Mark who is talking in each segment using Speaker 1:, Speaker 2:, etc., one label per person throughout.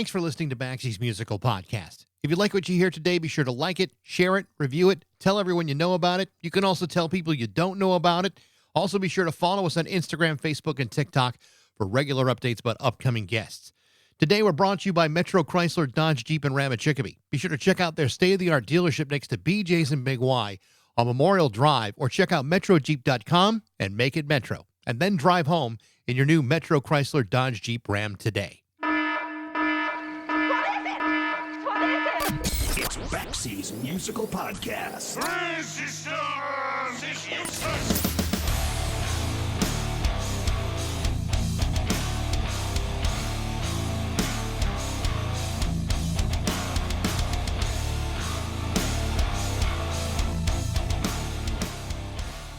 Speaker 1: Thanks for listening to Baxie's Musical Podcast. If you like what you hear today, be sure to like it, share it, review it, tell everyone you know about it. You can also tell people you don't know about it. Also, be sure to follow us on Instagram, Facebook, and TikTok for regular updates about upcoming guests. Today, we're brought to you by Metro Chrysler, Dodge, Jeep, and Ram at Chicopee. Be sure to check out their state-of-the-art dealership next to BJ's and Big Y on Memorial Drive, or check out metrojeep.com and make it Metro, and then drive home in your new Metro Chrysler, Dodge, Jeep, Ram today.
Speaker 2: It's Baxie's Musical Podcast.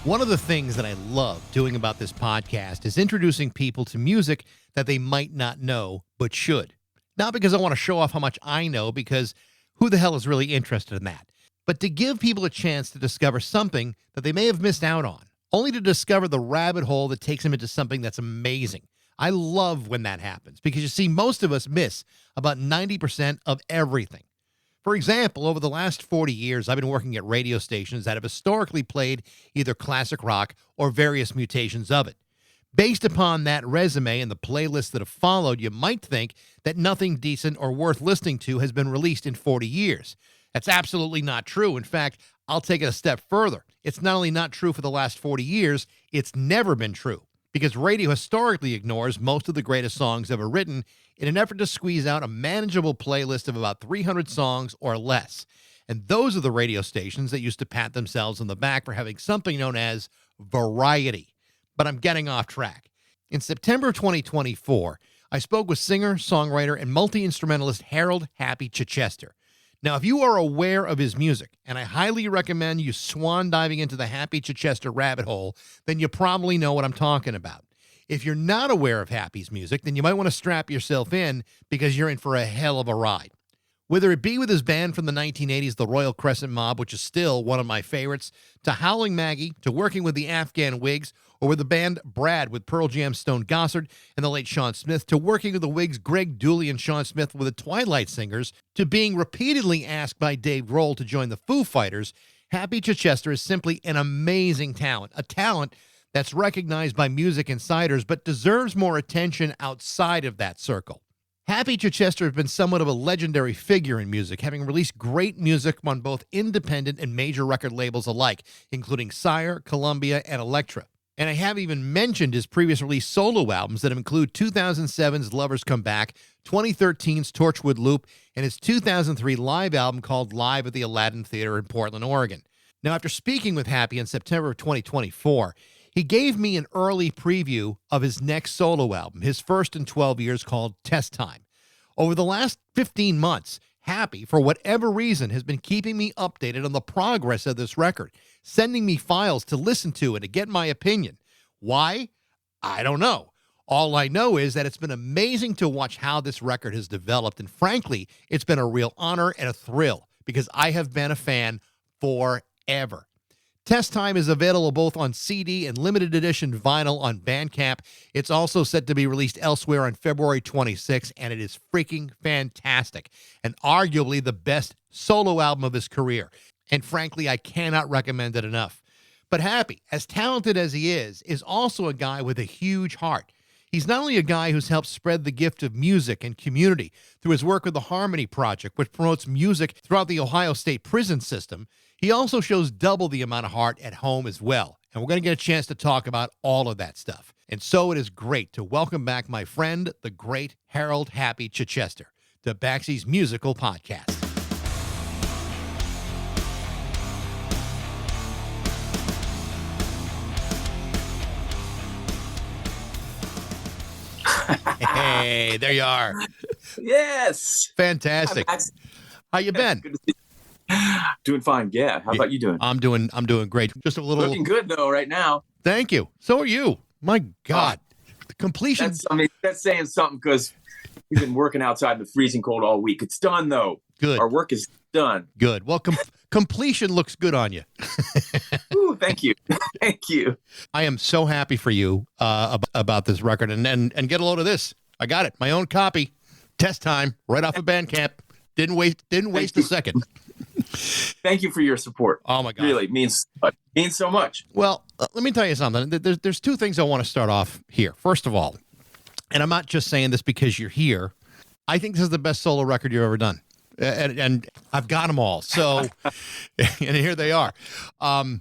Speaker 1: One of the things that I love doing about this podcast is introducing people to music that they might not know, but should. Not because I want to show off how much I know, because who the hell is really interested in that? But to give people a chance to discover something that they may have missed out on, only to discover the rabbit hole that takes them into something that's amazing. I love when that happens, because you see, most of us miss about 90% of everything. For example, over the last 40 years, I've been working at radio stations that have historically played either classic rock or various mutations of it. Based upon that resume and the playlists that have followed, you might think that nothing decent or worth listening to has been released in 40 years. That's absolutely not true. In fact, I'll take it a step further. It's not only not true for the last 40 years, it's never been true, because radio historically ignores most of the greatest songs ever written in an effort to squeeze out a manageable playlist of about 300 songs or less. And those are the radio stations that used to pat themselves on the back for having something known as variety. But I'm getting off track. In September of 2024, I spoke with singer, songwriter, and multi-instrumentalist Happy Chichester. Now, if you are aware of his music, and I highly recommend you swan diving into the Happy Chichester rabbit hole, then you probably know what I'm talking about. If you're not aware of Happy's music, then you might want to strap yourself in, because you're in for a hell of a ride. Whether it be with his band from the 1980s, the Royal Crescent Mob, which is still one of my favorites, to Howlin Maggie, to working with the Afghan Whigs, or with the band Brad with Pearl Jam's Stone Gossard and the late Sean Smith, to working with the Whigs' Greg Dooley and Sean Smith with the Twilight Singers, to being repeatedly asked by Dave Grohl to join the Foo Fighters, Happy Chichester is simply an amazing talent, a talent that's recognized by music insiders but deserves more attention outside of that circle. Happy Chichester has been somewhat of a legendary figure in music, having released great music on both independent and major record labels alike, including Sire, Columbia, and Elektra. And I have even mentioned his previous release solo albums that include 2007's Lovers Come Back, 2013's Torchwood Loop, and his 2003 live album called Live at the Aladdin Theater in Portland, Oregon. Now, after speaking with Happy in September of 2024, he gave me an early preview of his next solo album, his first in 12 years, called Test Time. Over the last 15 months, Happy, for whatever reason, has been keeping me updated on the progress of this record, sending me files to listen to and to get my opinion. Why? I don't know. All I know is that it's been amazing to watch how this record has developed, and frankly, it's been a real honor and a thrill, because I have been a fan forever. Test Time is available both on CD and limited edition vinyl on Bandcamp. It's also set to be released elsewhere on February 26th, and it is freaking fantastic, and arguably the best solo album of his career. And frankly, I cannot recommend it enough. But Happy, as talented as he is also a guy with a huge heart. He's not only a guy who's helped spread the gift of music and community through his work with the Harmony Project, which promotes music throughout the Ohio State prison system, he also shows double the amount of heart at home as well. And we're going to get a chance to talk about all of that stuff. And so it is great to welcome back my friend, the great Happy Chichester, to Baxie's Musical Podcast. Hey, there you are.
Speaker 3: Yes.
Speaker 1: Fantastic. How you been?
Speaker 3: Good to see you. Doing fine. Yeah. How about you doing?
Speaker 1: I'm doing great. Just a little
Speaker 3: looking good though right now.
Speaker 1: Thank you. So are you. My God. The completion.
Speaker 3: That's saying something, because we've been working outside in the freezing cold all week. It's done though.
Speaker 1: Good.
Speaker 3: Our work is done.
Speaker 1: Good. Well, completion looks good on you.
Speaker 3: Ooh, thank you. Thank you.
Speaker 1: I am so happy for you about this record. And get a load of this. I got it. My own copy. Test time, right off of Bandcamp. Didn't waste a second.
Speaker 3: Thank you for your support.
Speaker 1: Oh my God.
Speaker 3: Really means so much.
Speaker 1: Well, let me tell you something. There's two things I want to start off here. First of all, and I'm not just saying this because you're here, I think this is the best solo record you've ever done. And I've got them all. So, and here they are. I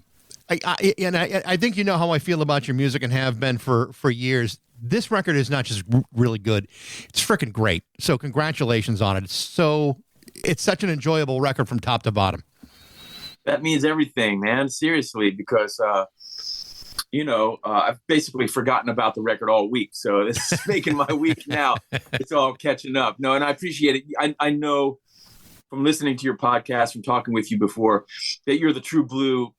Speaker 1: think you know how I feel about your music and have been for years. This record is not just really good. It's freaking great. So congratulations on it. It's such an enjoyable record from top to bottom.
Speaker 3: That means everything, man. Seriously, because, I've basically forgotten about the record all week. So this is making my week now. It's all catching up. No, and I appreciate it. I know from listening to your podcast, from talking with you before, that you're the true blue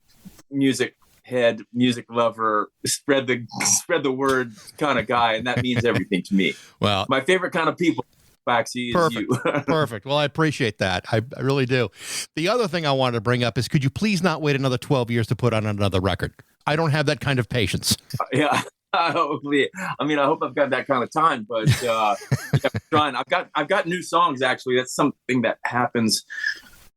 Speaker 3: music head, music lover, spread the word kind of guy. And that means everything to me. Well, my favorite kind of people, Baxie, is
Speaker 1: perfect.
Speaker 3: you.
Speaker 1: Perfect. Well, I appreciate that. I really do. The other thing I wanted to bring up is, could you please not wait another 12 years to put on another record? I don't have that kind of patience.
Speaker 3: Yeah. I hope I've got that kind of time, but I'm trying. I've got new songs, actually. That's something that happens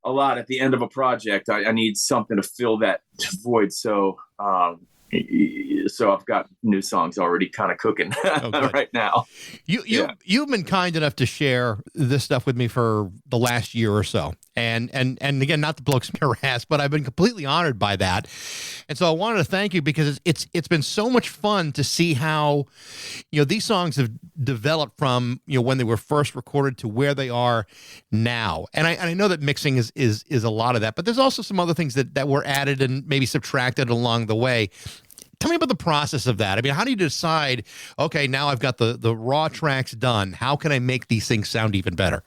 Speaker 3: a lot at the end of a project. I need something to fill that void. So I've got new songs already kind of cooking right now.
Speaker 1: You've been kind enough to share this stuff with me for the last year or so. And again, not to blow your ass, but I've been completely honored by that. And so I wanted to thank you, because it's been so much fun to see how, these songs have developed from, when they were first recorded to where they are now. And I know that mixing is a lot of that, but there's also some other things that were added and maybe subtracted along the way. Tell me about the process of that. I mean, how do you decide, okay, now I've got the raw tracks done. How can I make these things sound even better?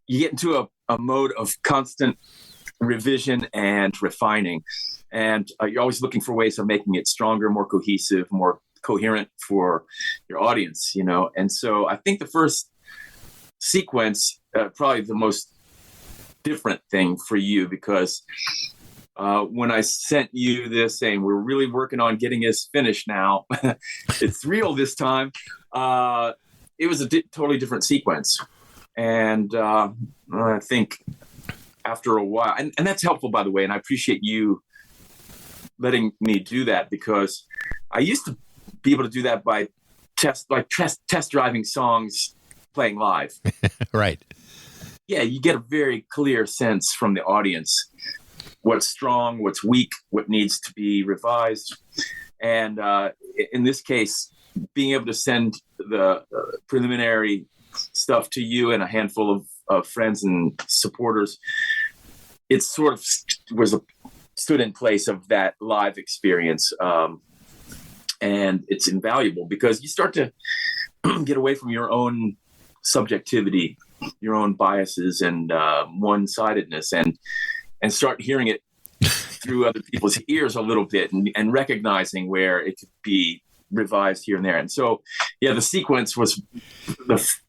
Speaker 3: You get into a mode of constant revision and refining. And you're always looking for ways of making it stronger, more cohesive, more coherent for your audience, And so I think the first sequence, probably the most different thing for you, because when I sent you this saying, we're really working on getting this finished now, it's real this time, it was a totally different sequence. And I think after a while, and that's helpful, by the way, and I appreciate you letting me do that, because I used to be able to do that by test driving songs playing live.
Speaker 1: Right.
Speaker 3: Yeah, you get a very clear sense from the audience what's strong, what's weak, what needs to be revised. And in this case, being able to send the preliminary stuff to you and a handful of friends and supporters, it sort of stood in place of that live experience. And it's invaluable, because you start to get away from your own subjectivity, your own biases and one-sidedness, and start hearing it through other people's ears a little bit, and recognizing where it could be revised here and there. And so, yeah, the sequence was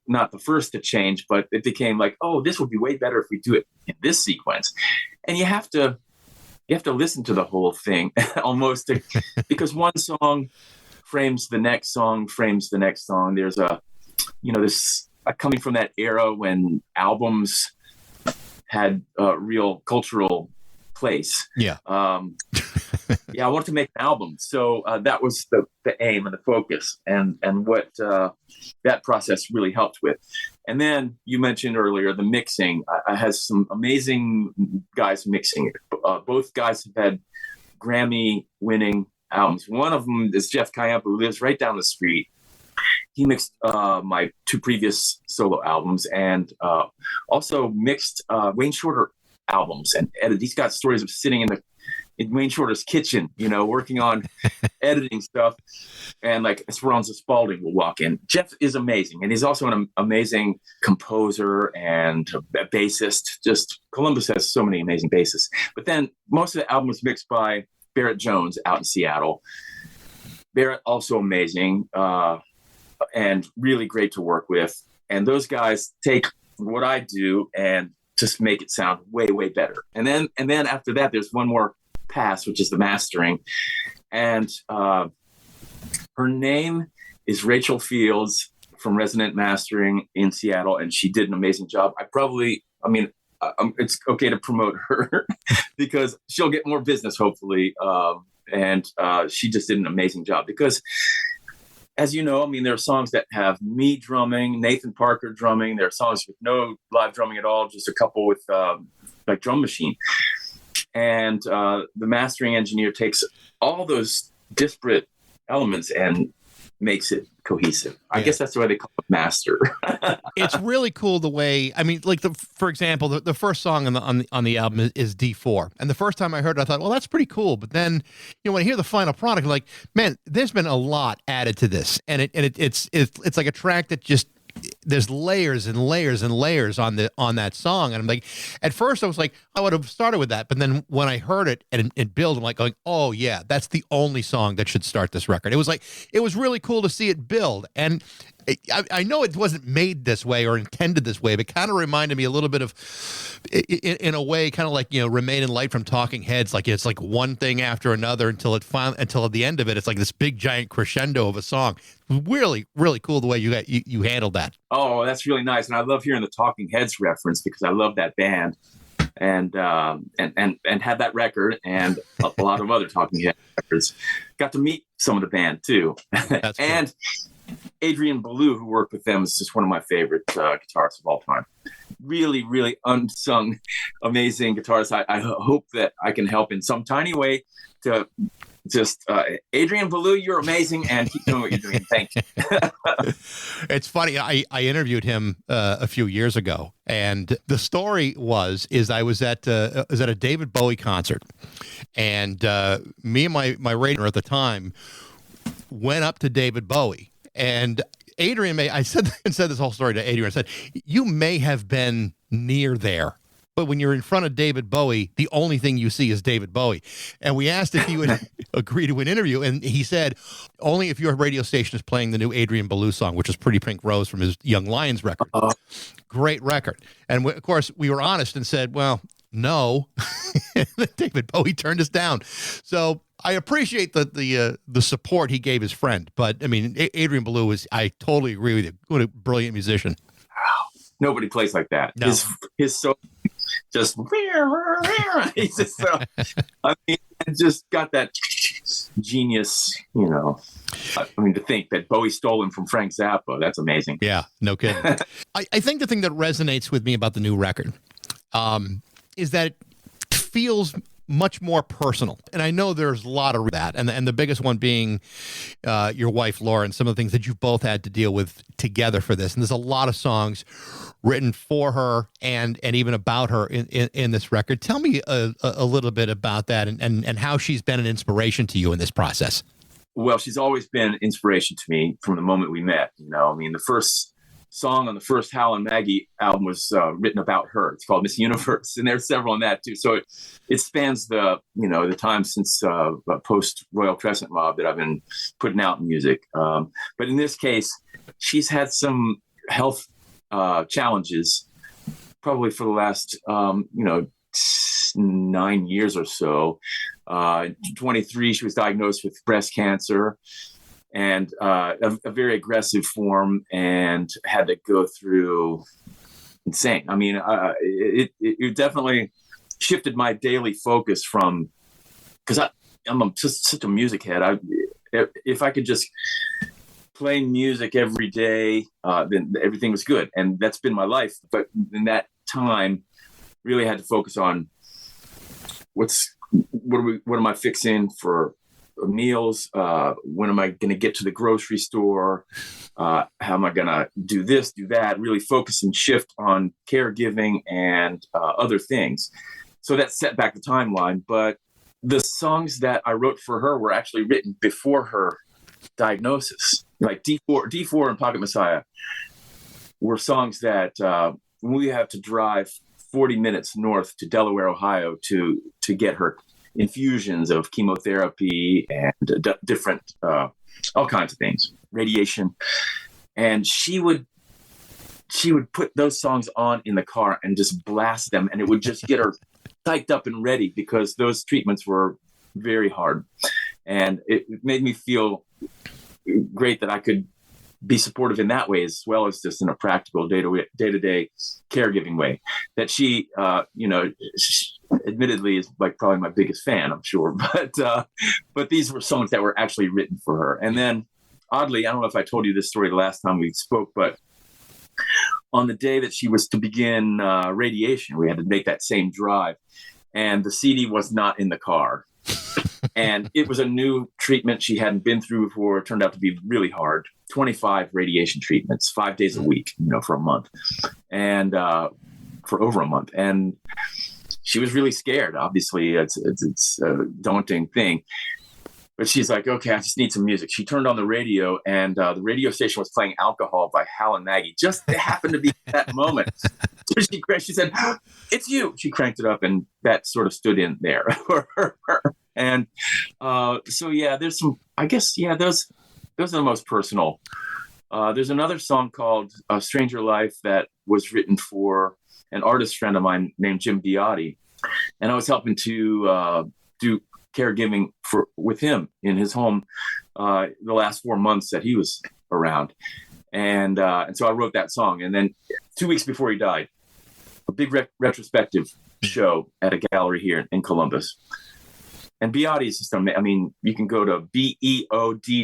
Speaker 3: not the first to change, but it became like, oh, this would be way better if we do it in this sequence. And you have to listen to the whole thing almost, because one song frames the next song, There's this coming from that era when albums had a real cultural place.
Speaker 1: Yeah.
Speaker 3: I wanted to make an album. So that was the aim and the focus, and what that process really helped with. And then you mentioned earlier the mixing. I had some amazing guys mixing it. Both guys have had Grammy-winning albums. One of them is Jeff Kayampa, who lives right down the street. He mixed my two previous solo albums, and also mixed Wayne Shorter albums and edited. He's got stories of sitting in Wayne Shorter's kitchen, working on editing stuff. And like Esperanza Spalding will walk in. Jeff is amazing. And he's also an amazing composer and a bassist. Just Columbus has so many amazing bassists. But then most of the album was mixed by Barrett Jones out in Seattle. Barrett, also amazing, and really great to work with. And those guys take what I do and just make it sound way, way better. And then after that, there's one more pass, which is the mastering. And her name is Rachel Fields from Resonant Mastering in Seattle, and she did an amazing job. It's okay to promote her because she'll get more business, hopefully. And she just did an amazing job because, as you know, there are songs that have me drumming, Nathan Parker drumming. There are songs with no live drumming at all, just a couple with like drum machine. And the mastering engineer takes all those disparate elements and makes it cohesive. I guess that's why they call it master.
Speaker 1: It's really cool the way, for example, the first song on the album is D4. And the first time I heard it, I thought, well, that's pretty cool. But then, when I hear the final product, I'm like, man, there's been a lot added to this. And it's like a track that just, there's layers and layers and layers on that song. And I'm like, at first I was like, I would have started with that. But then when I heard it and build, I'm like going, oh yeah, that's the only song that should start this record. It was really cool to see it build. And I know it wasn't made this way or intended this way, but kind of reminded me a little bit of, in a way, kind of like, Remain in Light from Talking Heads. Like it's like one thing after another until at the end of it, it's like this big giant crescendo of a song. Really, really cool the way you handled that.
Speaker 3: Oh, that's really nice. And I love hearing the Talking Heads reference because I love that band and had that record and a lot of other Talking Heads records. Got to meet some of the band too.
Speaker 1: That's cool.
Speaker 3: And Adrian Ballou, who worked with them, is just one of my favorite guitarists of all time. Really, really unsung, amazing guitarist. I hope that I can help in some tiny way to just Adrian Ballou, you're amazing, and keep doing what you're doing. Thank you.
Speaker 1: It's funny. I interviewed him a few years ago, and the story is I was at a David Bowie concert, and me and my radio at the time went up to David Bowie. And Adrian I said this whole story to Adrian. I said, you may have been near there, but when you're in front of David Bowie, the only thing you see is David Bowie. And we asked if he would agree to an interview. And he said, only if your radio station is playing the new Adrian Ballou song, which is Pretty Pink Rose from his Young Lions record. Great record. And of course, we were honest and said, well, no. David Bowie turned us down. So I appreciate the support he gave his friend, but Adrian Ballou I totally agree with you. What a brilliant musician.
Speaker 3: Nobody plays like that. No. His solo just he's just just got that genius, to think that Bowie stole him from Frank Zappa. That's amazing.
Speaker 1: Yeah, no kidding. I think the thing that resonates with me about the new record is that it feels much more personal. And I know there's a lot of that. And the biggest one being your wife, Laura, and some of the things that you both had to deal with together for this. And there's a lot of songs written for her and even about her in this record. Tell me a little bit about that and how she's been an inspiration to you in this process.
Speaker 3: Well, she's always been an inspiration to me from the moment we met. The first song on the first Howlin Maggie album was written about her. It's called Miss Universe, and there's several on that too. So it spans the time since post Royal Crescent Mob that I've been putting out music. But in this case, she's had some health challenges probably for the last 9 years or so. 23, she was diagnosed with breast cancer. And a very aggressive form, and had to go through insane. It definitely shifted my daily focus from, because I'm just such a music head. If I could just play music every day, then everything was good, and that's been my life. But in that time, really had to focus on what am I fixing for meals, when am I going to get to the grocery store, how am I going to do this, do that, really focus and shift on caregiving and other things. So that set back the timeline. But the songs that I wrote for her were actually written before her diagnosis. Like D4 and Pocket Messiah were songs that we have to drive 40 minutes north to Delaware, Ohio to get her infusions of chemotherapy and different, all kinds of things, radiation. And she would put those songs on in the car and just blast them. And it would just get her psyched up and ready because those treatments were very hard. And it made me feel great that I could be supportive in that way, as well as just in a practical day-to-day caregiving way. That she, admittedly is like probably my biggest fan, I'm sure, but these were songs that were actually written for her. And then oddly, I don't know if I told you this story the last time we spoke, but on the day that she was to begin radiation, we had to make that same drive, and the CD was not in the car. And it was a new treatment she hadn't been through before. It turned out to be really hard. 25 radiation treatments, 5 days a week, for a month, and for over a month. And she was really scared. Obviously, it's a daunting thing. But she's like, okay, I just need some music. She turned on the radio, and the radio station was playing Alcohol by Howlin Maggie. Just it happened to be that moment. So she said, it's you. She cranked it up, and that sort of stood in there for her. And so, yeah, there's some, I guess, yeah, those are the most personal. There's another song called Stranger Life that was written for an artist friend of mine named Jim Biotti. And I was helping to do caregiving with him in his home the last 4 months that he was around. And so I wrote that song. And then 2 weeks before he died, a big retrospective show at a gallery here in Columbus. And Biotti is just, you can go to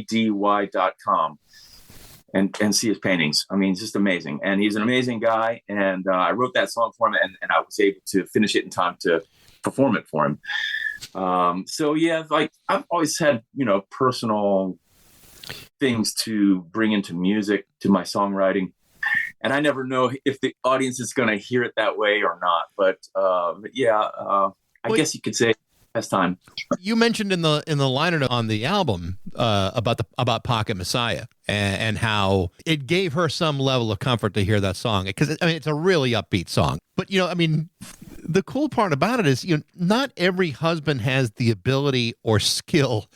Speaker 3: beoddy.com and see his paintings. It's just amazing. And he's an amazing guy. And I wrote that song for him, and I was able to finish it in time to perform it for him. So yeah, like I've always had, personal things to bring into music, to my songwriting. And I never know if the audience is going to hear it that way or not. But I guess you could say as time.
Speaker 1: You mentioned in the liner note on the album about Pocket Messiah and how it gave her some level of comfort to hear that song, because it's a really upbeat song. But the cool part about it is not every husband has the ability or skill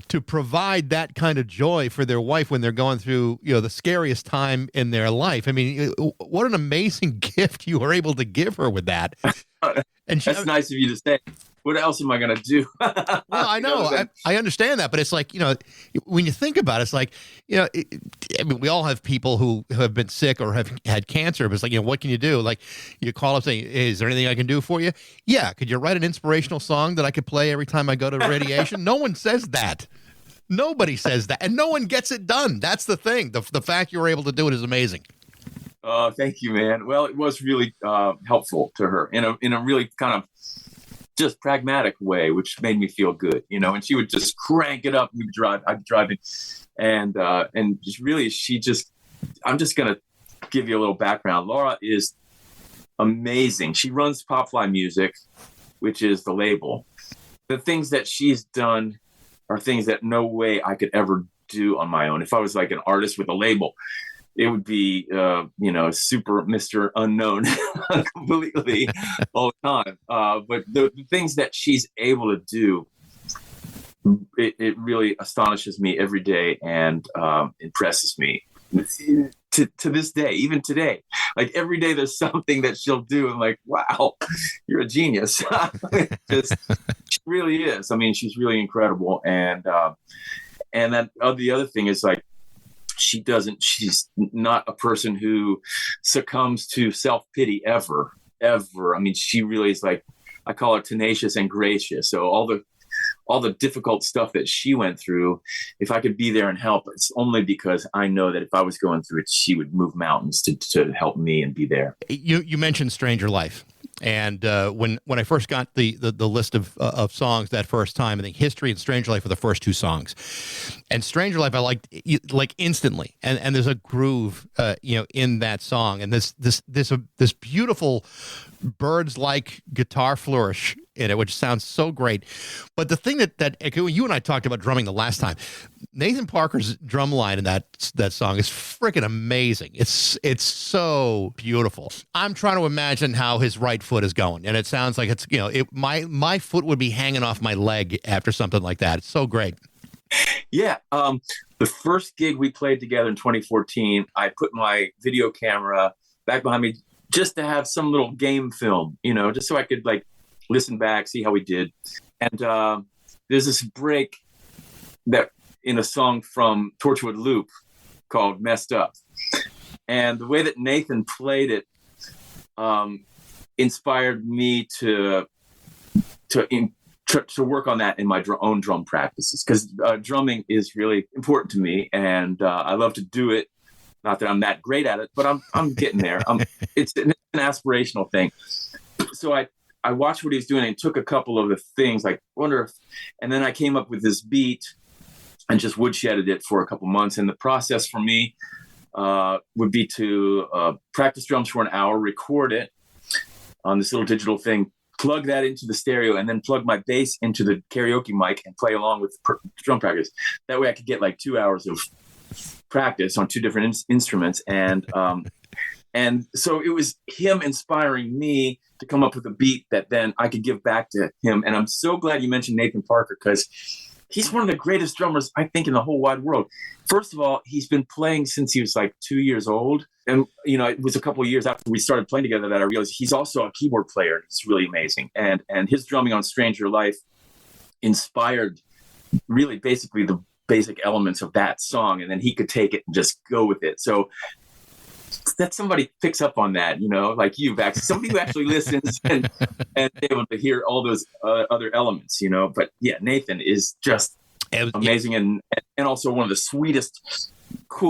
Speaker 1: to provide that kind of joy for their wife when they're going through the scariest time in their life. What an amazing gift you were able to give her with that. And
Speaker 3: that's nice of you to say. What else am I going to do?
Speaker 1: Well, I know. I understand that. But it's like, when you think about it, it's like, we all have people who have been sick or have had cancer. But it's like, what can you do? Like, you call up saying, hey, is there anything I can do for you? Yeah. Could you write an inspirational song that I could play every time I go to radiation? No one says that. Nobody says that. And no one gets it done. That's the thing. The fact you were able to do it is amazing.
Speaker 3: Thank you, man. Well, it was really helpful to her in a really kind of just pragmatic way, which made me feel good, and she would just crank it up. I'd be driving, and just really, I'm just going to give you a little background. Laura is amazing. She runs Popfly Music, which is the label. The things that she's done are things that no way I could ever do on my own. If I was like an artist with a label, it would be, super Mr. Unknown completely all the time. But the things that she's able to do, it really astonishes me every day and impresses me to this day, even today. Like every day there's something that she'll do. I'm like, wow, you're a genius. She really is. She's really incredible. And then the other thing is like, she's not a person who succumbs to self-pity ever. She really is like, I call her tenacious and gracious. So all the difficult stuff that she went through, if I could be there and help, it's only because I know that if I was going through it, she would move mountains to help me and be there.
Speaker 1: You mentioned Stranger Life. And when I first got the list of songs that first time, I think History and Stranger Life were the first two songs. And Stranger Life I liked like instantly. And there's a groove in that song, and this beautiful birds-like guitar flourish in it, which sounds so great. But the thing that you and I talked about drumming the last time, Nathan Parker's drum line in that song is freaking amazing. It's so beautiful. I'm trying to imagine how his right foot is going, and it sounds like it's my foot would be hanging off my leg after something like that. It's so great.
Speaker 3: Yeah. The first gig we played together in 2014, I put my video camera back behind me just to have some little game film, just so I could like listen back, see how we did. And there's this break that in a song from Torchwood Loop called Messed Up. And the way that Nathan played it inspired me to work on that in my own drum practices, because drumming is really important to me, and I love to do it. Not that I'm that great at it, but I'm getting there. It's an aspirational thing. So I watched what he was doing and took a couple of the things, like and then I came up with this beat and just woodshedded it for a couple months. And the process for me would be to practice drums for an hour, record it on this little digital thing, plug that into the stereo, and then plug my bass into the karaoke mic and play along with drum practice. That way I could get like 2 hours of practice on two different instruments. And so it was him inspiring me to come up with a beat that then I could give back to him. And I'm so glad you mentioned Nathan Parker, because he's one of the greatest drummers, I think, in the whole wide world. First of all, he's been playing since he was like 2 years old. And, it was a couple of years after we started playing together that I realized he's also a keyboard player. It's really amazing. And his drumming on Stranger Life inspired really basically the basic elements of that song. And then he could take it and just go with it. So that somebody picks up on that, like you, Baxie, somebody who actually listens and able to hear all those other elements, But yeah, Nathan is just amazing and also one of the sweetest,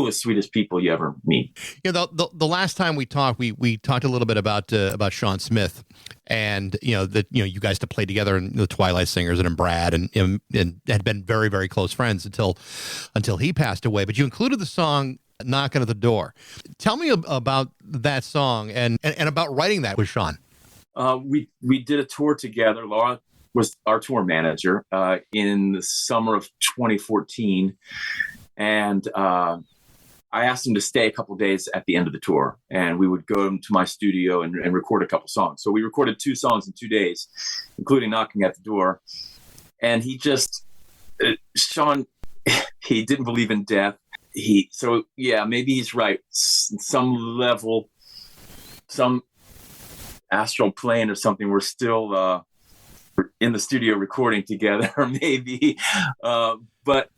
Speaker 3: sweetest people you ever meet.
Speaker 1: The last time we talked, we talked a little bit about Sean Smith, and you guys to play together in the Twilight Singers and in Brad, and had been very, very close friends until he passed away. But you included the song "Knocking at the Door." Tell me about that song and about writing that with Sean.
Speaker 3: We did a tour together. Laura was our tour manager in the summer of 2014, and I asked him to stay a couple of days at the end of the tour, and we would go to my studio and record a couple songs. So we recorded 2 songs in 2 days, including "Knocking at the Door." And Sean, he didn't believe in death. Maybe he's right. Some level, some astral plane or something, we're still in the studio recording together, maybe. But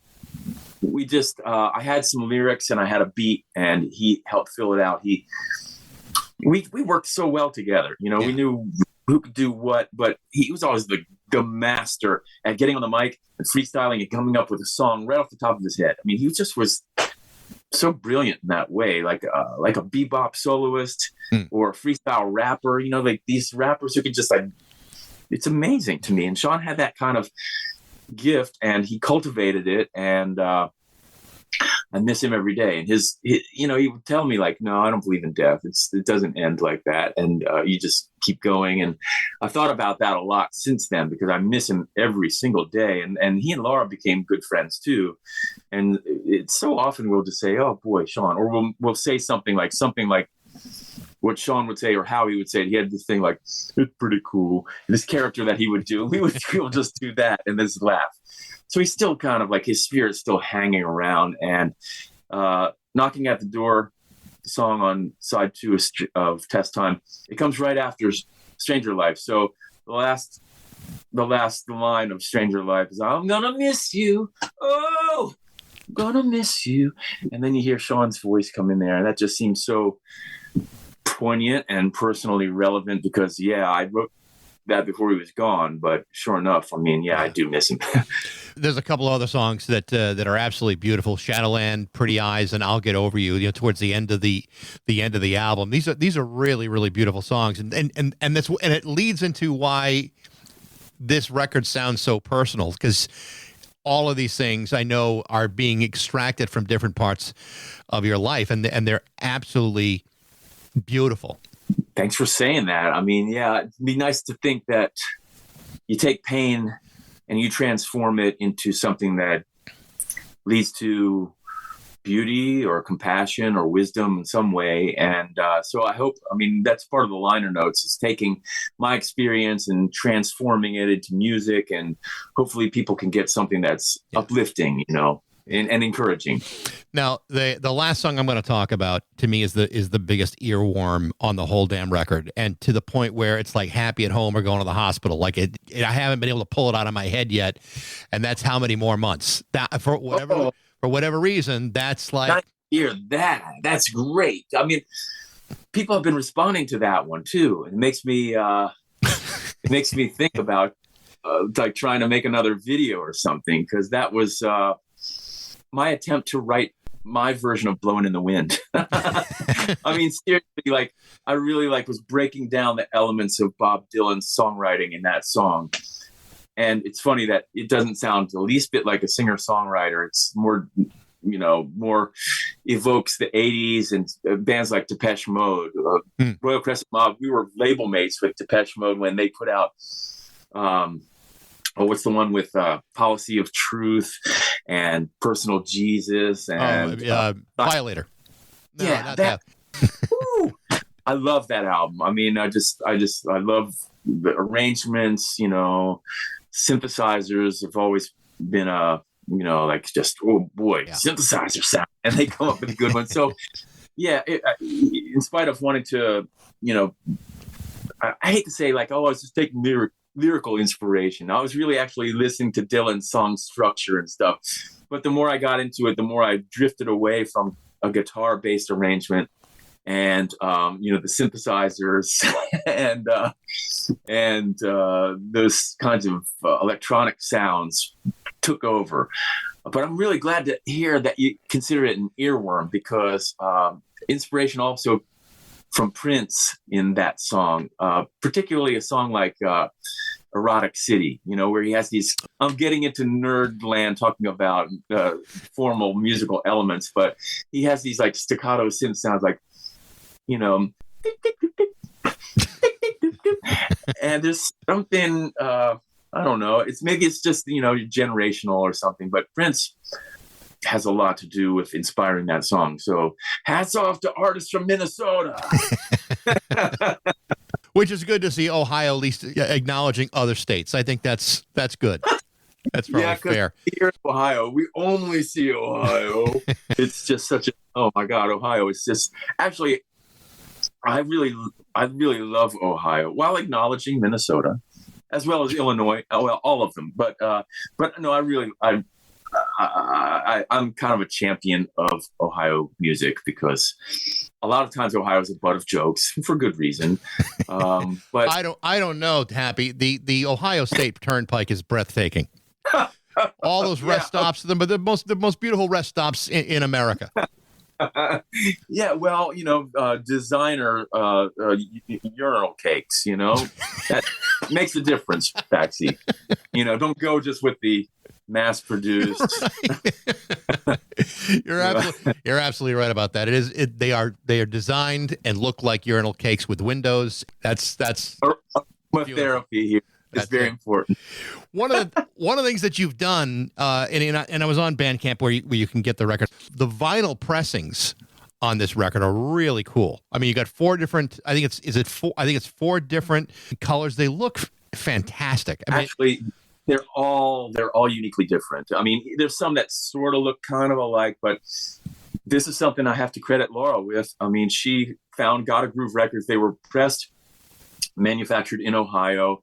Speaker 3: we just, I had some lyrics and I had a beat, and he helped fill it out. We worked so well together. We knew who could do what, but he was always the master at getting on the mic and freestyling and coming up with a song right off the top of his head. I mean, he just was so brilliant in that way, like a bebop soloist or a freestyle rapper, like these rappers who could just it's amazing to me. And Sean had that kind of gift, and he cultivated it, and I miss him every day. And he would tell me like, no, I don't believe in death. It doesn't end like that. And you just keep going. And I thought about that a lot since then, because I miss him every single day. And he and Laura became good friends too. And it's so often we'll just say, oh boy, Sean, or we'll say something like what Sean would say or how he would say it. He had this thing like, it's pretty cool. This character that he would do, we'll just do that and just laugh. So he's still kind of like, his spirit's still hanging around. And Knocking at the Door, the song on side 2 of Test Time, it comes right after Stranger Life. So the last line of Stranger Life is, I'm gonna miss you. Oh, I'm gonna miss you. And then you hear Sean's voice come in there, and that just seems so poignant and personally relevant, because I wrote that before he was gone, but sure enough, I mean, I do miss him.
Speaker 1: There's a couple other songs that are absolutely beautiful: Shadowland, Pretty Eyes, and I'll Get Over You. Towards the end of the album, these are really, really beautiful songs, and it leads into why this record sounds so personal, because all of these things I know are being extracted from different parts of your life, and they're absolutely beautiful.
Speaker 3: Thanks for saying that. I mean, it'd be nice to think that you take pain and you transform it into something that leads to beauty or compassion or wisdom in some way. And so that's part of the liner notes, is taking my experience and transforming it into music, and hopefully people can get something that's uplifting, and encouraging.
Speaker 1: Now, the last song I'm going to talk about, to me, is the biggest earworm on the whole damn record, and to the point where it's like Happy at Home or Going to the Hospital. Like I haven't been able to pull it out of my head yet, and that's how many more months. That for whatever reason, that's like
Speaker 3: hear that. That's great. I mean, people have been responding to that one too. It makes me think about like trying to make another video or something, because that was my attempt to write my version of Blowing in the Wind. I mean, seriously, like I really was breaking down the elements of Bob Dylan's songwriting in that song. And it's funny that it doesn't sound the least bit like a singer-songwriter. It's more, more evokes the 80s and bands like Depeche Mode, Royal Crescent Mob. We were label mates with Depeche Mode when they put out, what's the one with Policy of Truth and Personal Jesus and
Speaker 1: Violator. No,
Speaker 3: yeah,
Speaker 1: not that.
Speaker 3: Woo, I love that album. I mean, I love the arrangements. Synthesizers have always been synthesizer sound, and they come up with a good one. So yeah, in spite of wanting to, I hate to say I was just taking lyrical inspiration. I was really actually listening to Dylan's song structure and stuff. But the more I got into it, the more I drifted away from a guitar-based arrangement and the synthesizers and those kinds of electronic sounds took over. But I'm really glad to hear that you consider it an earworm, because inspiration also from Prince in that song, particularly a song like Erotic City, where he has these, I'm getting into nerd land talking about formal musical elements, but he has these like staccato synth sounds like, and there's something, I don't know, maybe it's just, generational or something, but Prince has a lot to do with inspiring that song. So hats off to artists from Minnesota.
Speaker 1: Which is good to see Ohio at least acknowledging other states. I think that's good. That's probably fair.
Speaker 3: Here in Ohio, we only see Ohio. It's just such a, oh my God, Ohio is just, actually, I really love Ohio while acknowledging Minnesota as well as Illinois. Well, all of them. But no, I'm kind of a champion of Ohio music, because a lot of times Ohio is a butt of jokes for good reason. But
Speaker 1: I don't know, Happy. The Ohio State Turnpike is breathtaking. All those rest stops, but the most beautiful rest stops in America.
Speaker 3: Yeah, well, designer urinal cakes, that makes a difference, Baxie. Don't go just with the mass-produced.
Speaker 1: You're absolutely right about that. They are designed and look like urinal cakes with windows. That's
Speaker 3: therapy here. It's very important.
Speaker 1: One of the things that you've done, and I was on Bandcamp where you can get the record. The vinyl pressings on this record are really cool. I mean, you got 4 different. I think it's 4 different colors. They look fantastic. I mean,
Speaker 3: actually, they're all uniquely different. I mean, there's some that sort of look kind of alike, but this is something I have to credit Laura with. I mean, she found Gotta Groove Records. They were pressed, manufactured in Ohio,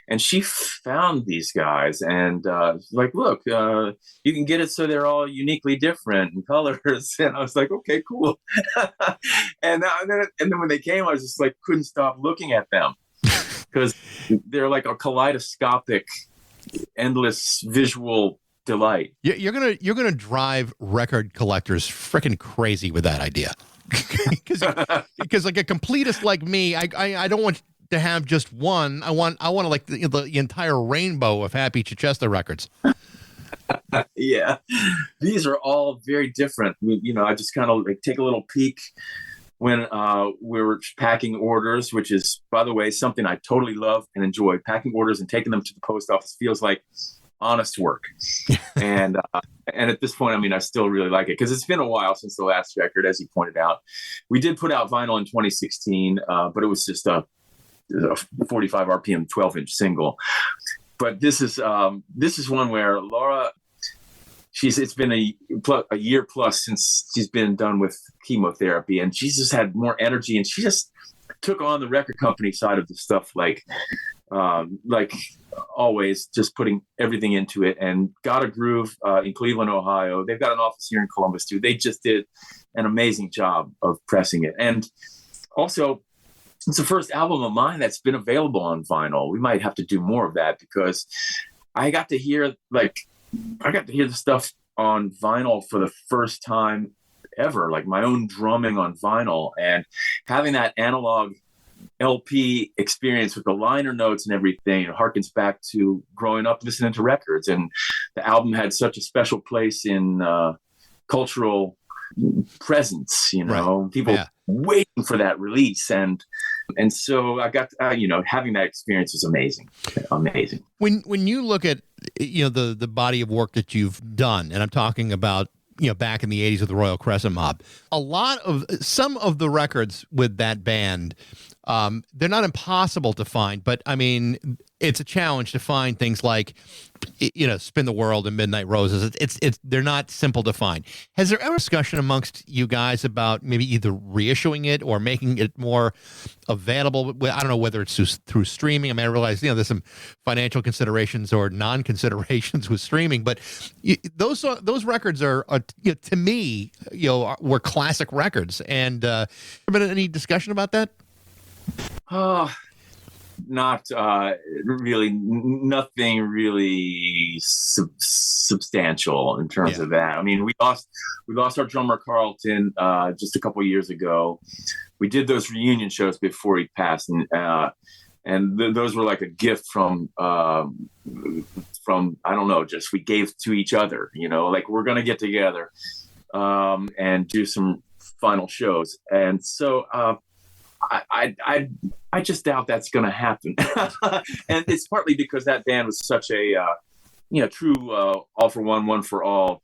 Speaker 3: and she found these guys and look, you can get it so they're all uniquely different in colors. And I was like, okay, cool. and then when they came, I was just like, couldn't stop looking at them, because they're like a kaleidoscopic, endless visual delight.
Speaker 1: You're gonna drive record collectors freaking crazy with that idea, because like a completist like me, I don't want to have just one. I want like the entire rainbow of Happy Chichester records.
Speaker 3: Yeah, these are all very different. I just kind of take a little peek when we were packing orders, which is, by the way, something I totally love and enjoy. Packing orders and taking them to the post office feels like honest work. And at this point, I mean, I still really like it, because it's been a while since the last record, as you pointed out. We did put out vinyl in 2016, but it was just a 45 RPM 12-inch single. But this is one where Laura, it's been a year plus since she's been done with chemotherapy, and she's just had more energy, and she just took on the record company side of the stuff like like always, just putting everything into it. And Got a Groove in Cleveland, Ohio. They've got an office here in Columbus too. They just did an amazing job of pressing it. And also, it's the first album of mine that's been available on vinyl. We might have to do more of that, because I got to hear the stuff on vinyl for the first time ever, like my own drumming on vinyl, and having that analog LP experience with the liner notes and everything. It harkens back to growing up listening to records, and the album had such a special place in cultural presence,
Speaker 1: Right.
Speaker 3: people waiting for that release. And so I got, having that experience was amazing.
Speaker 1: When you look at, the body of work that you've done, and I'm talking about, back in the 80s with the Royal Crescent Mob, some of the records with that band, they're not impossible to find, but I mean, it's a challenge to find things like, Spin the World and Midnight Roses. They're not simple to find. Has there ever discussion amongst you guys about maybe either reissuing it or making it more available? I don't know whether it's through streaming. I mean, I realize, there's some financial considerations or non-considerations with streaming, but those records are to me, were classic records. And ever been any discussion about that?
Speaker 3: Not really, nothing really substantial in terms of that. I mean, we lost our drummer Carlton just a couple of years ago. We did those reunion shows before he passed, and those were like a gift from I don't know, just we gave to each other. Like, we're gonna get together and do some final shows, and so. I just doubt that's going to happen. And it's partly because that band was such a, true all for one for all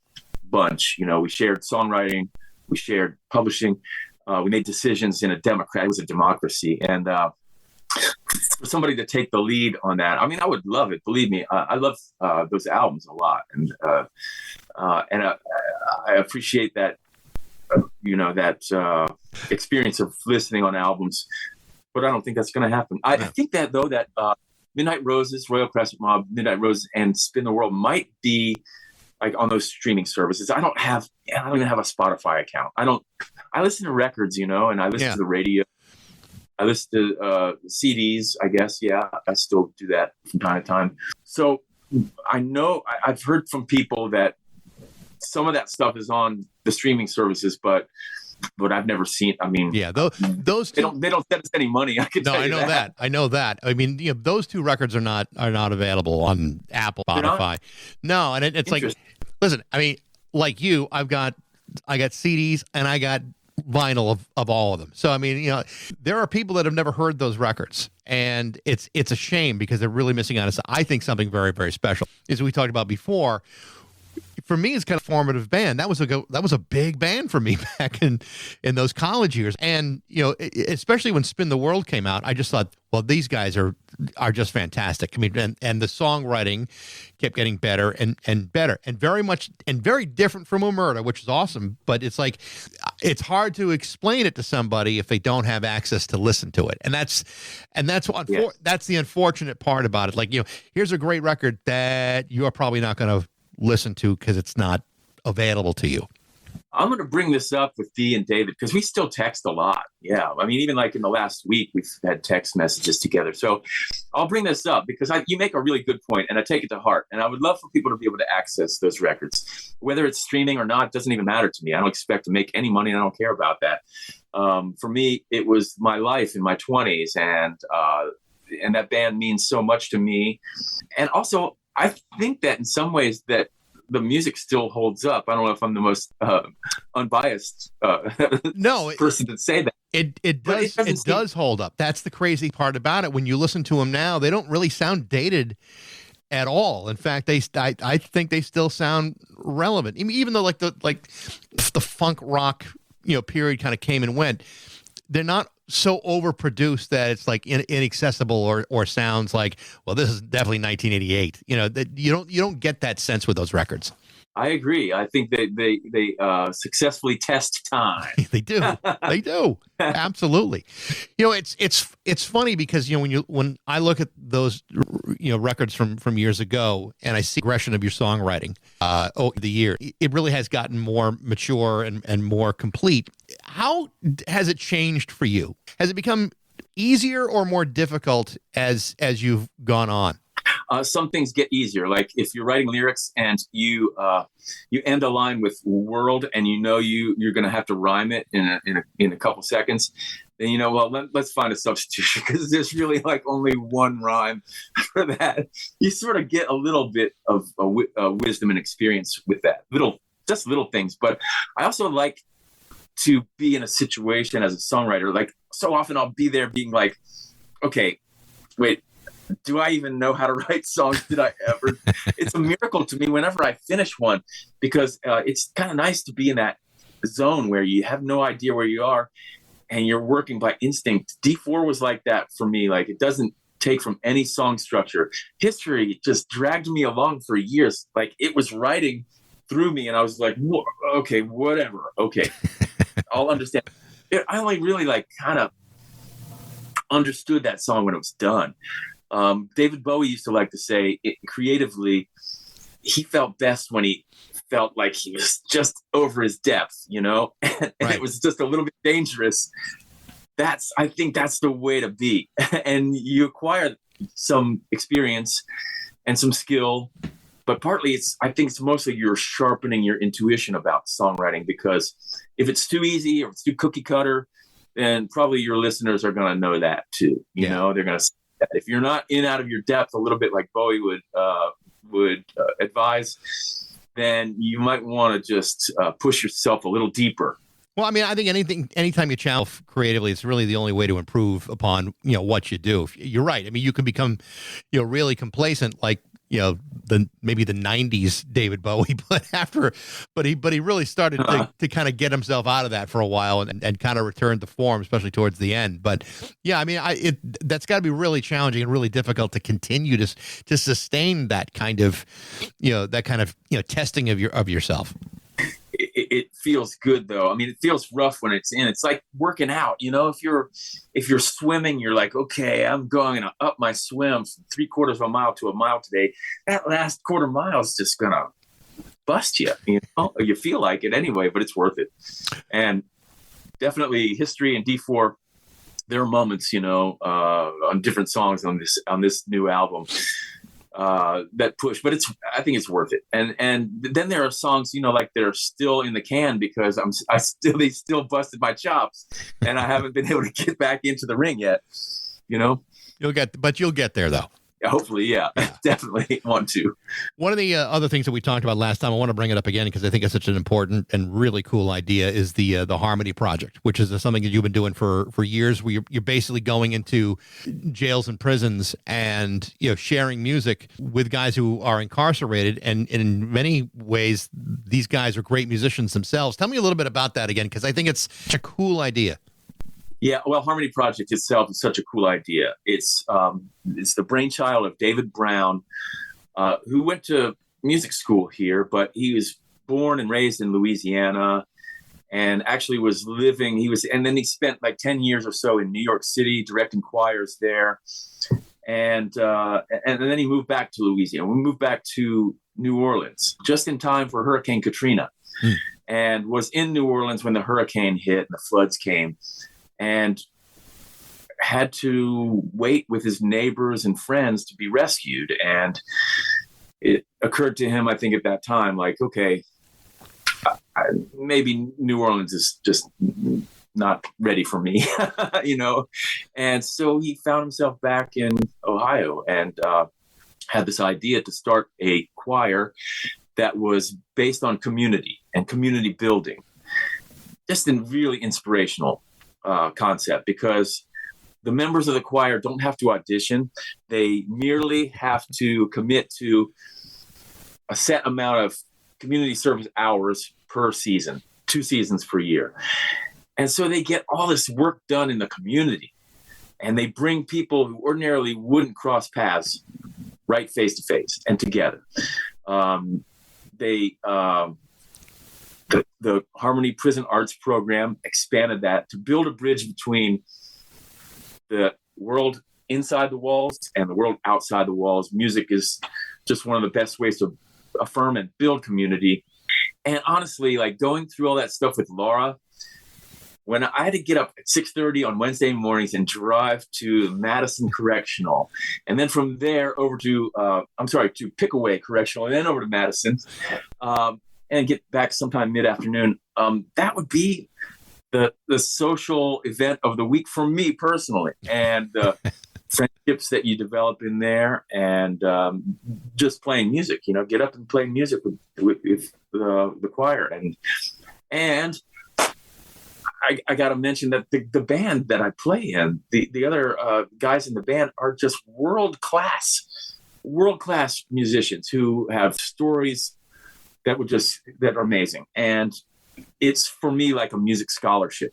Speaker 3: bunch. We shared songwriting, we shared publishing, we made decisions it was a democracy. And for somebody to take the lead on that, I mean, I would love it. Believe me, I love those albums a lot. And I appreciate that. That experience of listening on albums, but I don't think that's going to happen. I think that though, that Midnight Roses, Royal Crescent Mob, Midnight Roses, and Spin the World might be like on those streaming services. I don't even have a Spotify account. I listen to records, and I listen to the radio. I listen to CDs, I guess. Yeah, I still do that from time to time. So I know I've heard from people that some of that stuff is on the streaming services, but I've never seen. I mean,
Speaker 1: those two,
Speaker 3: they don't send us any money. I
Speaker 1: know that. I mean, those two records are not available on Apple, Spotify. No, and it's like, listen, I mean, like you, I got CDs and I got vinyl of all of them. So I mean, there are people that have never heard those records, and it's a shame because they're really missing out on, I think, something very, very special. As we talked about before. For me, it's kind of formative band. That was a big band for me back in those college years. And, especially when Spin the World came out, I just thought, well, these guys are just fantastic. I mean, and the songwriting kept getting better and better, and very different from Omerta, which is awesome. But it's like, it's hard to explain it to somebody if they don't have access to listen to it. And that's the unfortunate part about it. Like, here's a great record that you're probably not going to listen to because it's not available to you.
Speaker 3: I'm going to bring this up with Dee and David because we still text a lot. Yeah. I mean, even like in the last week, we've had text messages together. So I'll bring this up because you make a really good point and I take it to heart. And I would love for people to be able to access those records, whether it's streaming or not, doesn't even matter to me. I don't expect to make any money and I don't care about that. For me, it was my life in my 20s, and that band means so much to me. And also, I think that in some ways that the music still holds up. I don't know if I'm the most unbiased person to say that.
Speaker 1: It does hold up. That's the crazy part about it. When you listen to them now, they don't really sound dated at all. In fact, I think they still sound relevant. Even though the funk rock period kind of came and went, they're not so overproduced that it's like inaccessible or sounds like, well, this is definitely 1988. That you don't get that sense with those records.
Speaker 3: I agree. I think they successfully test time.
Speaker 1: They do. They do. Absolutely. It's funny because when I look at those records from years ago and I see progression of your songwriting over the year, it really has gotten more mature and more complete. How has it changed for you? Has it become easier or more difficult as you've gone on?
Speaker 3: Some things get easier. Like if you're writing lyrics and you end a line with "world" and you're going to have to rhyme it in a couple seconds, then let's find a substitution because there's really like only one rhyme for that. You sort of get a little bit of wisdom and experience with that. Just little things. But I also like to be in a situation as a songwriter. Like so often I'll be there being like, okay, wait. Do I even know how to write songs? Did I ever? It's a miracle to me whenever I finish one because it's kind of nice to be in that zone where you have no idea where you are and you're working by instinct. D4 was like that for me. Like it doesn't take from any song structure. History just dragged me along for years. Like it was writing through me and I was like, okay, whatever. Okay, I'll understand. I only really like kind of understood that song when it was done. David Bowie used to like to say creatively, he felt best when he felt like he was just over his depth, and right. It was just a little bit dangerous. I think that's the way to be. And you acquire some experience and some skill, but partly I think it's mostly you're sharpening your intuition about songwriting because if it's too easy or it's too cookie cutter, then probably your listeners are going to know that too. They're going to. If you're not out of your depth a little bit like Bowie would advise, then you might want to just push yourself a little deeper.
Speaker 1: Well, I mean, I think anytime you channel creatively, it's really the only way to improve upon, what you do. You're right. I mean, you can become, really complacent, like, maybe the 90s David Bowie, but he really started to kind of get himself out of that for a while and kind of returned to form, especially towards the end. But yeah, I mean, that's got to be really challenging and really difficult to continue to sustain that kind of, testing of yourself.
Speaker 3: It feels good though. I mean, it feels rough when it's in. It's like working out. If you're swimming, you're like, okay, I'm going to up my swim from 3/4 of a mile to a mile today. That last quarter mile is just gonna bust you. You feel like it anyway, but it's worth it. And definitely, History and D4. There are moments, on different songs on this new album. That push, but I think it's worth it. And then there are songs, like they're still in the can because they still busted my chops and I haven't been able to get back into the ring yet,
Speaker 1: You'll get there though.
Speaker 3: Hopefully, yeah. Definitely want to.
Speaker 1: One of the other things that we talked about last time, I want to bring it up again because I think it's such an important and really cool idea, is the Harmony Project, which is something that you've been doing for years. Where you're basically going into jails and prisons and sharing music with guys who are incarcerated, and in many ways, these guys are great musicians themselves. Tell me a little bit about that again, because I think it's such a cool idea.
Speaker 3: Yeah, well, Harmony Project itself is such a cool idea. It's the brainchild of David Brown, who went to music school here, but he was born and raised in Louisiana, and actually and then he spent like 10 years or so in New York City directing choirs there, and then he moved back to Louisiana. We moved back to New Orleans just in time for Hurricane Katrina, and was in New Orleans when the hurricane hit and the floods came. And had to wait with his neighbors and friends to be rescued. And it occurred to him, I think at that time, like, okay, maybe New Orleans is just not ready for me, And so he found himself back in Ohio and had this idea to start a choir that was based on community and community building. Just a really inspirational concept, because the members of the choir don't have to audition. They merely have to commit to a set amount of community service hours per season, 2 seasons per year. And so they get all this work done in the community, and they bring people who ordinarily wouldn't cross paths right face to face and together. they the Harmony Prison Arts Program expanded that to build a bridge between the world inside the walls and the world outside the walls. Music is just one of the best ways to affirm and build community. And honestly, like going through all that stuff with Laura, when I had to get up at 6:30 on Wednesday mornings and drive to Madison Correctional, and then from there over to to Pickaway Correctional, and then over to Madison, and get back sometime mid-afternoon, that would be the social event of the week for me personally, and the friendships that you develop in there, and just playing music. Get up and play music with the choir, and I got to mention that the band that I play in, the other guys in the band are just world class musicians who have stories that are amazing. And it's for me like a music scholarship.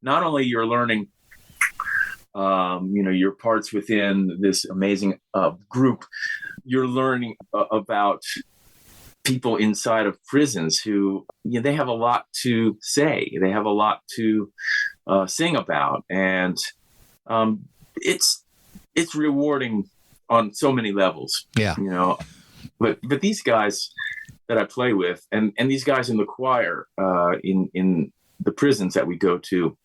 Speaker 3: Not only you're learning, your parts within this amazing group, you're learning about people inside of prisons who, they have a lot to say. They have a lot to sing about, and it's rewarding on so many levels.
Speaker 1: Yeah,
Speaker 3: But these guys that I play with, and these guys in the choir in the prisons that we go to,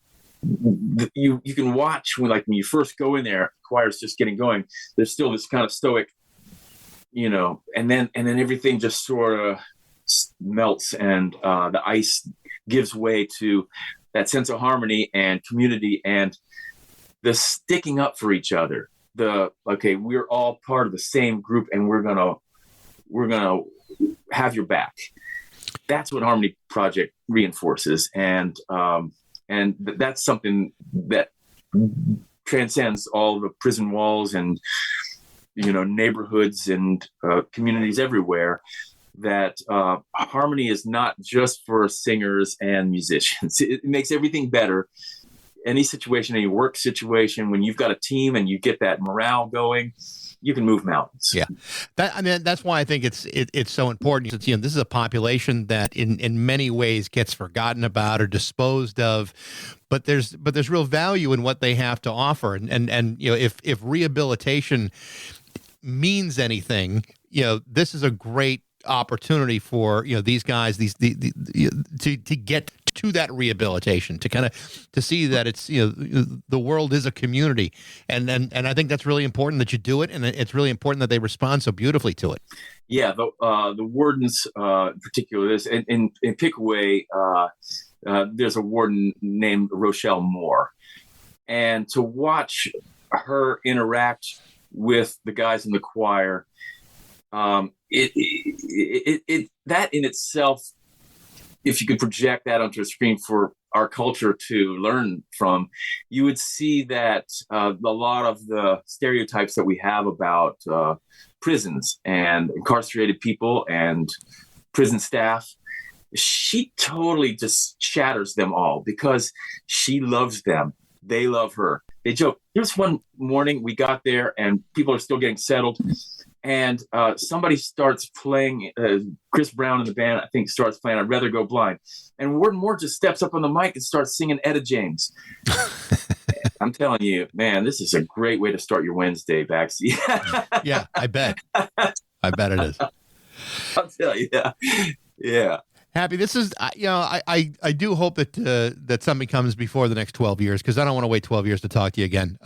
Speaker 3: you can watch when you first go in there, the choir's just getting going. There's still this kind of stoic, and then everything just sort of melts, and the ice gives way to that sense of harmony and community and the sticking up for each other. We're all part of the same group, and we're gonna have your back. That's what Harmony Project reinforces, and that's something that transcends all the prison walls and neighborhoods and communities everywhere. That harmony is not just for singers and musicians. It makes everything better. Any situation, any work situation, when you've got a team and you get that morale going, you can move mountains.
Speaker 1: Yeah, that's why I think it's so important. This is a population that in many ways gets forgotten about or disposed of, but there's real value in what they have to offer. And if rehabilitation means anything, this is a great opportunity for these guys, to get to that rehabilitation, to see that it's the world is a community, and I think that's really important that you do it, and it's really important that they respond so beautifully to it.
Speaker 3: Yeah, the wardens, in particular, this in Pickaway, there's a warden named Rochelle Moore, and to watch her interact with the guys in the choir, that in itself, if you could project that onto a screen for our culture to learn from, you would see that a lot of the stereotypes that we have about prisons and incarcerated people and prison staff, she totally just shatters them all because she loves them. They love her. They joke. There was one morning we got there and people are still getting settled. And somebody starts playing, Chris Brown in the band, I think, starts playing I'd Rather Go Blind. And Warden Moore just steps up on the mic and starts singing Etta James. I'm telling you, man, this is a great way to start your Wednesday, Baxie.
Speaker 1: Yeah, I bet. I bet it is.
Speaker 3: I'll tell you, yeah.
Speaker 1: Happy, this is, I do hope that that something comes before the next 12 years, because I don't want to wait 12 years to talk to you again.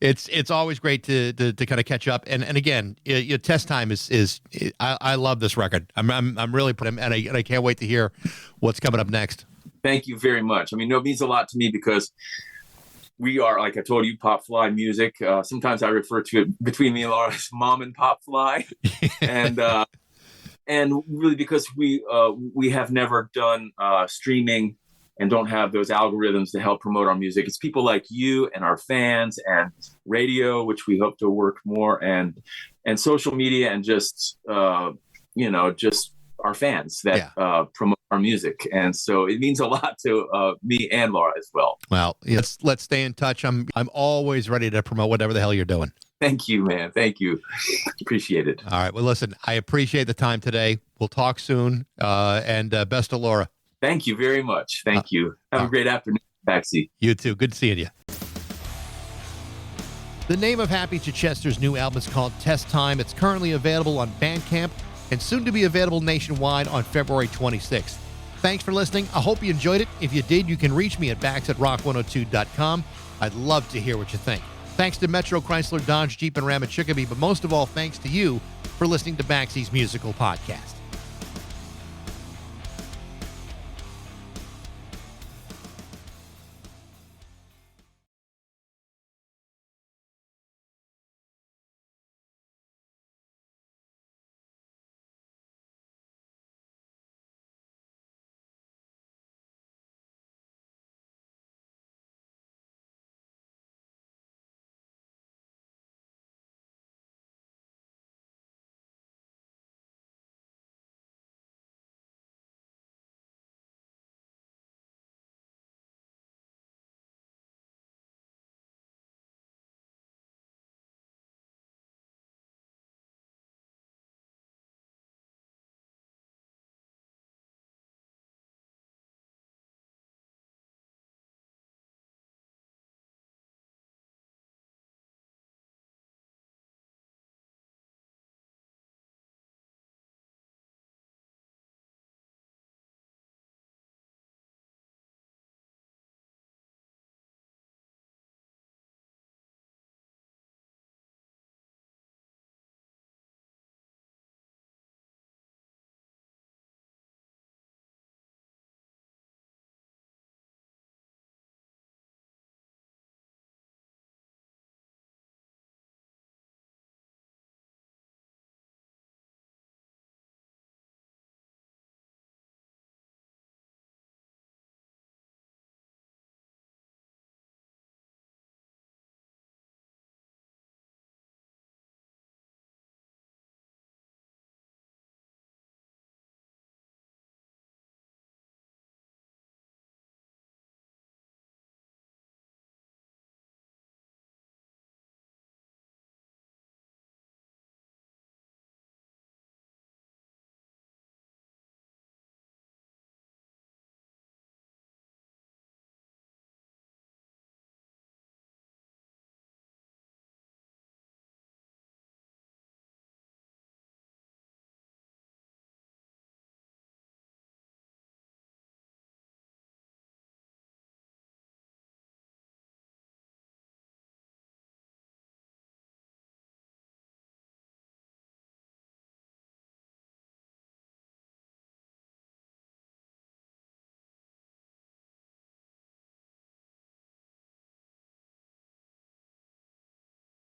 Speaker 1: It's always great to kind of catch up, and again, your test time is I love this record. I'm really and I can't wait to hear what's coming up next.
Speaker 3: Thank you very much. I mean, it means a lot to me because we are, like I told you, pop fly music. Sometimes I refer to it between me and Laura as mom and pop fly, and really because we have never done streaming and don't have those algorithms to help promote our music. It's people like you and our fans and radio, which we hope to work more, and social media, and just just our fans that promote our music. And so it means a lot to me and Laura as well.
Speaker 1: Well, yes, let's stay in touch. I'm always ready to promote whatever the hell you're doing.
Speaker 3: Thank you, man. Thank you. Appreciate it.
Speaker 1: All right. Well, listen, I appreciate the time today. We'll talk soon. And best of Laura.
Speaker 3: Thank you very much. Thank you. Have a great afternoon, Baxie.
Speaker 1: You too. Good seeing you. The name of Happy Chichester's new album is called Test Time. It's currently available on Bandcamp and soon to be available nationwide on February 26th. Thanks for listening. I hope you enjoyed it. If you did, you can reach me at bax@rock102.com. I'd love to hear what you think. Thanks to Metro, Chrysler, Dodge, Jeep, and Ram at Chicopee, but most of all, thanks to you for listening to Baxie's Musical Podcast.